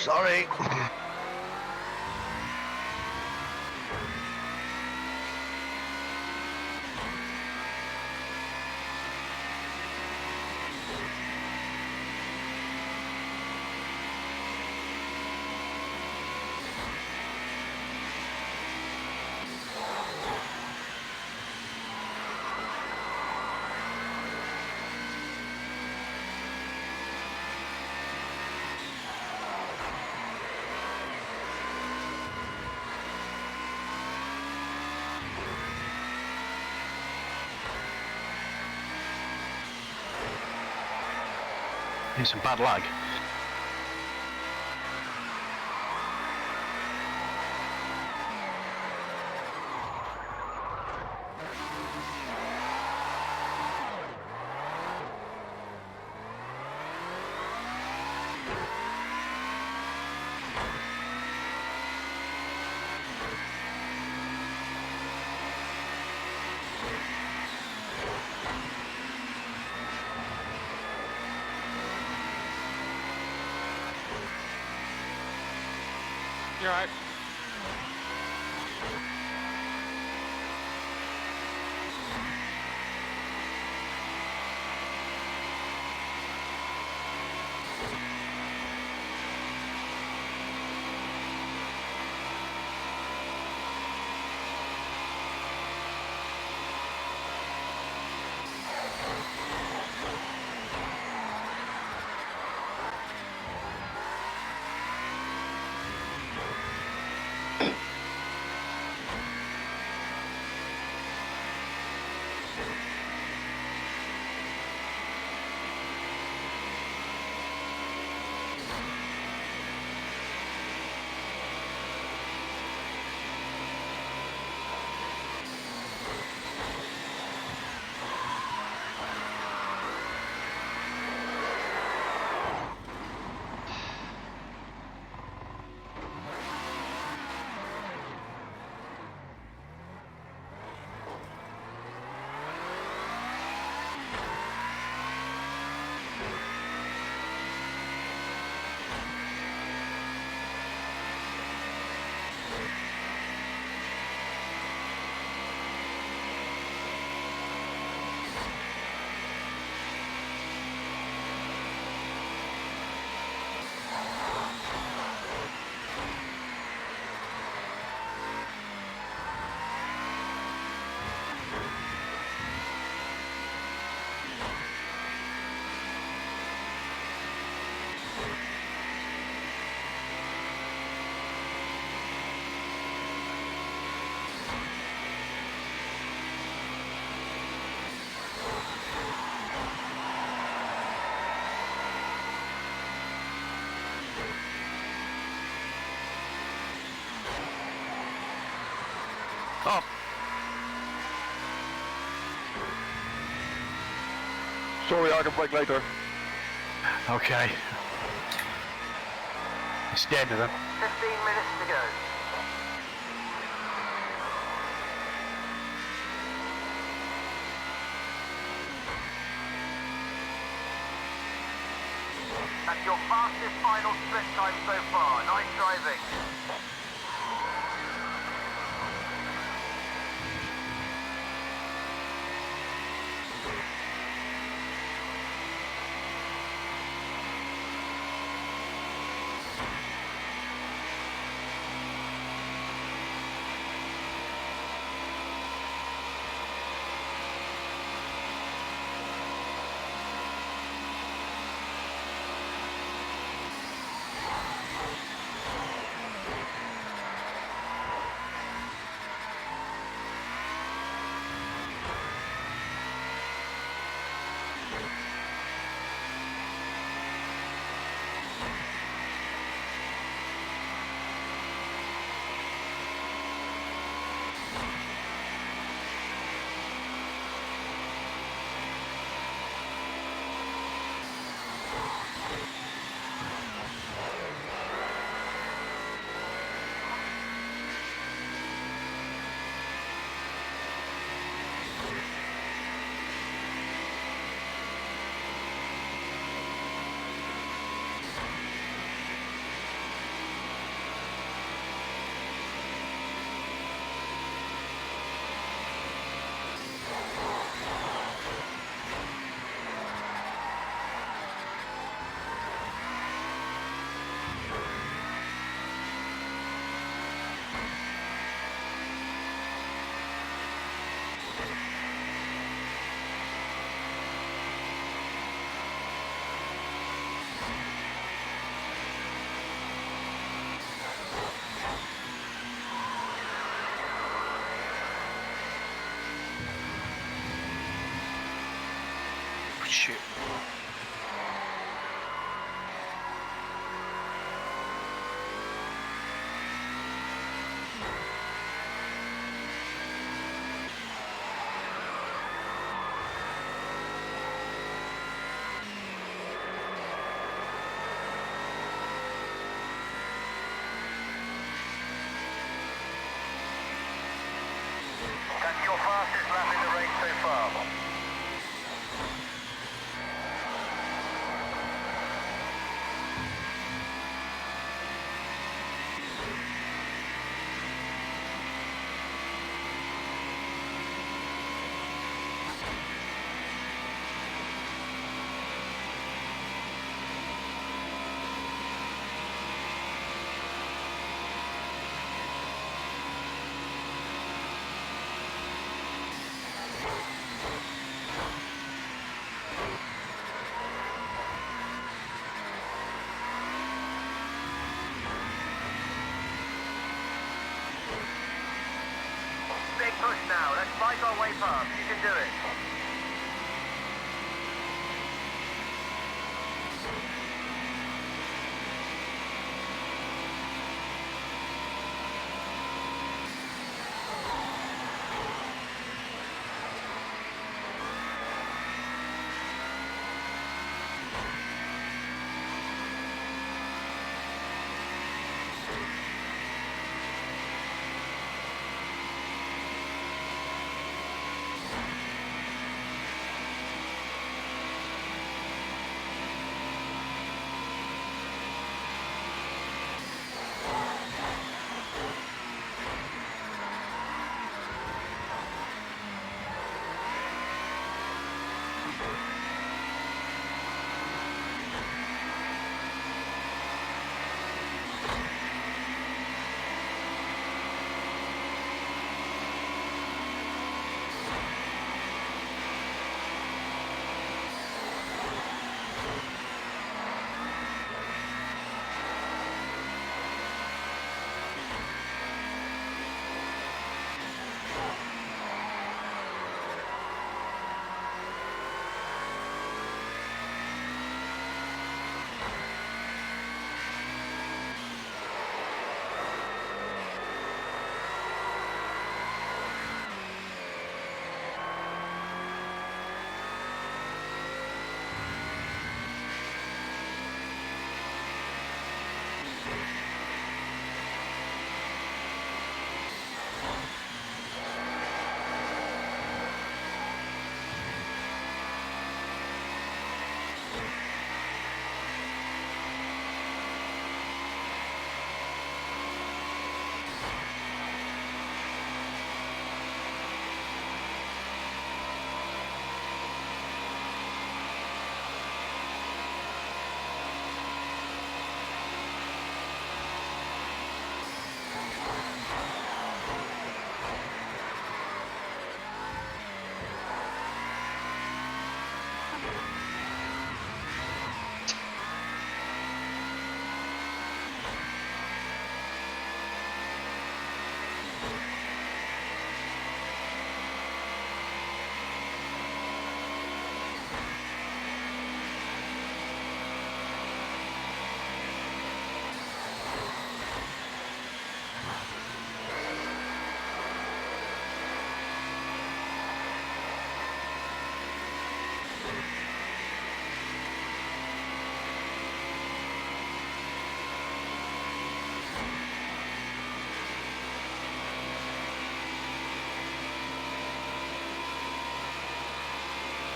Sorry. Here's some bad lag. You're right. Oh, Sorry, I can break later. okay. Scared of them. 15 minutes to go. That's your fastest final split time so far. Nice driving. Shit. That's your fastest lap in the race so far. Big push now. Let's fight our way past. You can do it.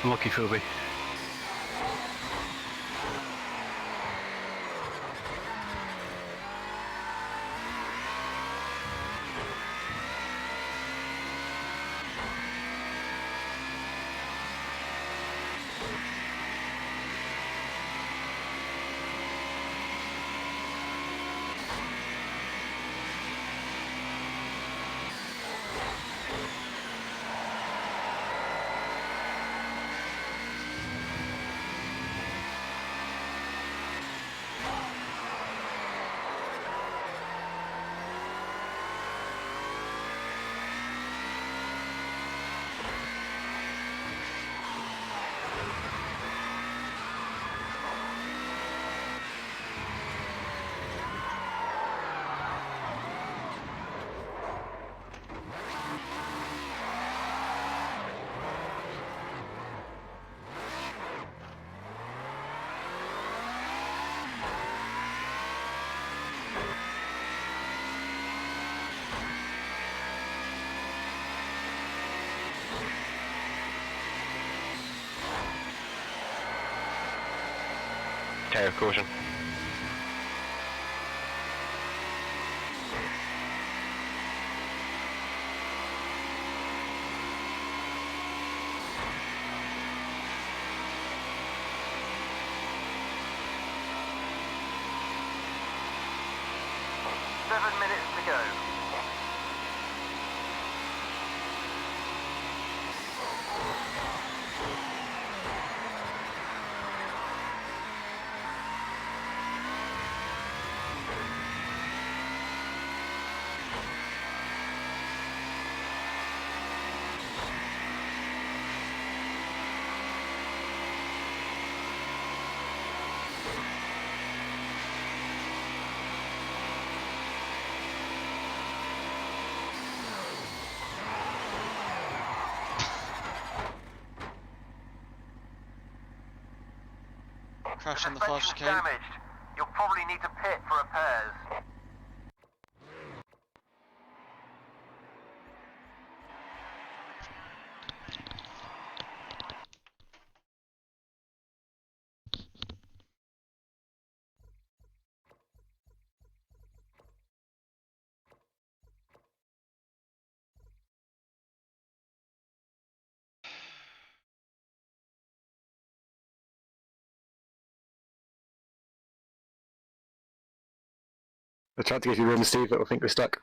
Unlucky Phoebe. Tire caution. Seven minutes to go. Crash on the fast Suspension's chicane. damaged. You'll probably need to pit for repairs. I tried to give you room, Steve, but I think we're stuck.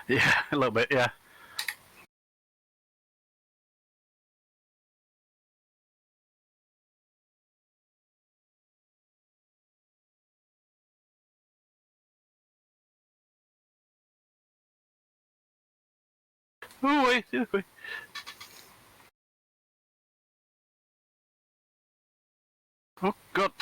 Yeah, a little bit, yeah. Oh, wait, wait. Oh, God.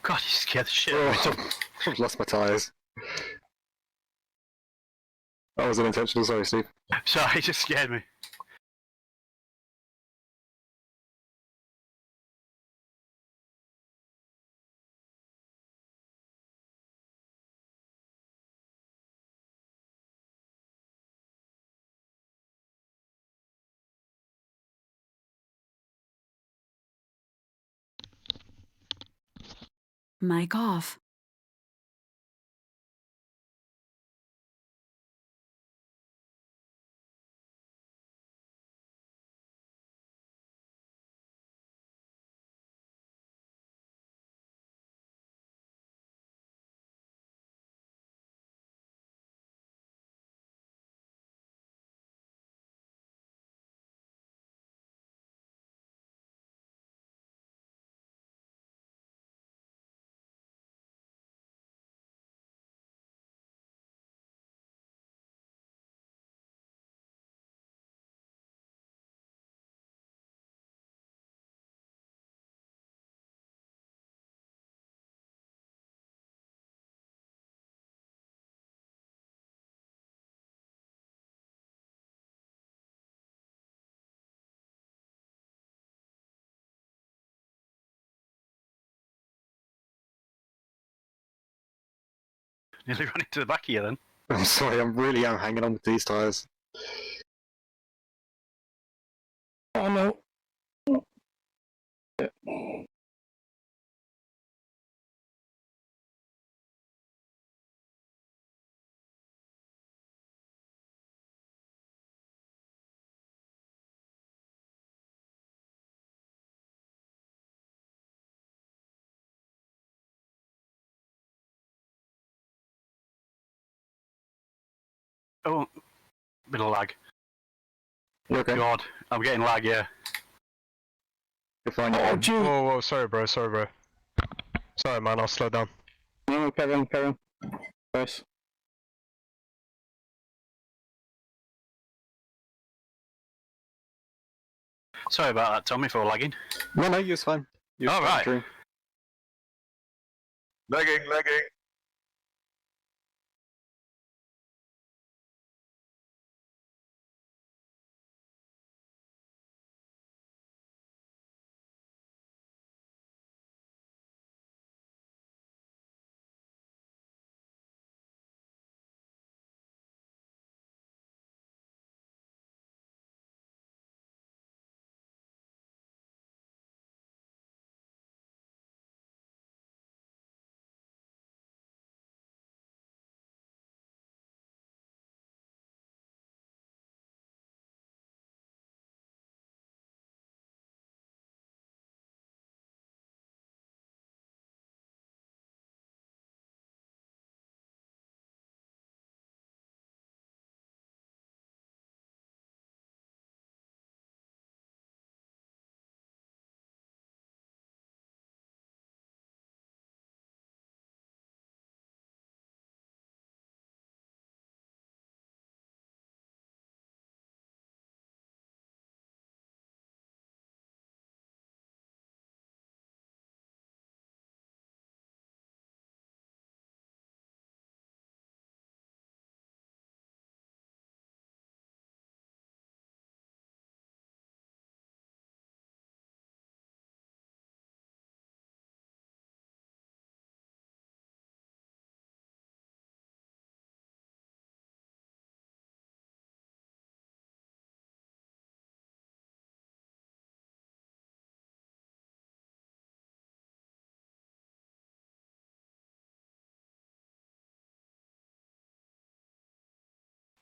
God, you scared the shit out of me. I've lost my tyres. That was unintentional, sorry, Steve. Sorry, it just scared me. Mic off. Nearly ran into the back of you then. I'm sorry, I'm hanging on with these tyres. Oh no. Oh, bit of lag. You okay? God, I'm getting lag, yeah. You're fine. Whoa, sorry, bro. Sorry, man. I'll slow down. No, carry on. Nice. Sorry about that, Tommy, for lagging. No, you're fine. You're All right. Dream. Lagging.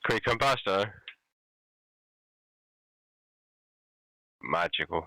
Can we come past her? Magical.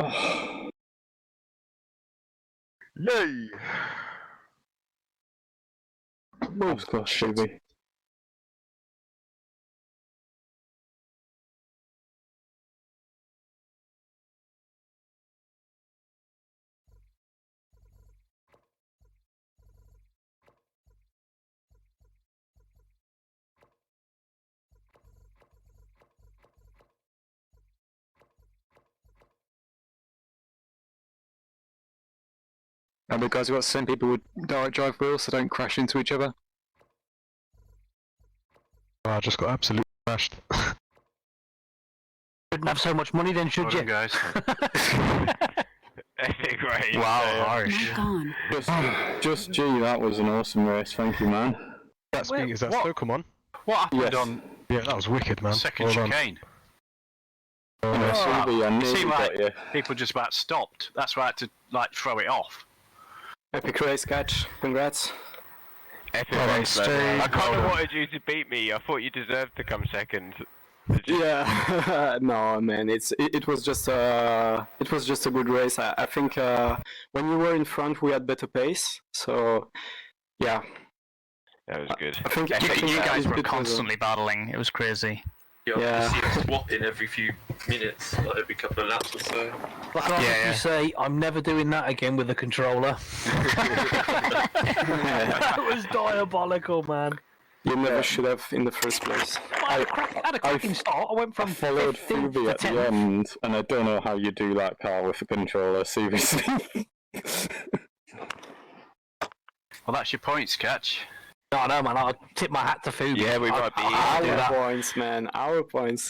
Oh, Yay! moves close, Shuby. Remember, guys, we've got to send people with direct drive wheels so don't crash into each other. Oh, I just got absolutely smashed. Shouldn't have so much money then, should Well you? done, guys. Epic race. Wow, harsh. Just G, that was an awesome race. Thank you, man. That's Wait, me, is that what? still come on? What happened Yes. on Yeah, that was wicked, man. second Well done. chicane? Shuby, I It nearly seemed got like you. people just about stopped. That's why I had to like throw it off. Epic race catch. Congrats. Epic Well done, race, man. Steve. I kind Well of done. wanted you to beat me. I thought you deserved to come second. Yeah, no, man. It was just a good race. I think when you were in front, we had better pace. So, yeah. That was good. I think You guys were it was constantly battling. It was crazy. Yeah. You see us swapping every few minutes, like every couple of laps or so. Like I Yeah. you say, I'm never doing that again with the controller. That was diabolical, man. You never should have in the first place. I had a cracking start. I went I from followed 15th Phoebe to at the 10th. end, and I don't know how you do that car with a controller, seriously. Well, that's your points, catch. No, no, man. I tip my hat to Fubi. Yeah, we might be. I do Our that. points, man. Our points.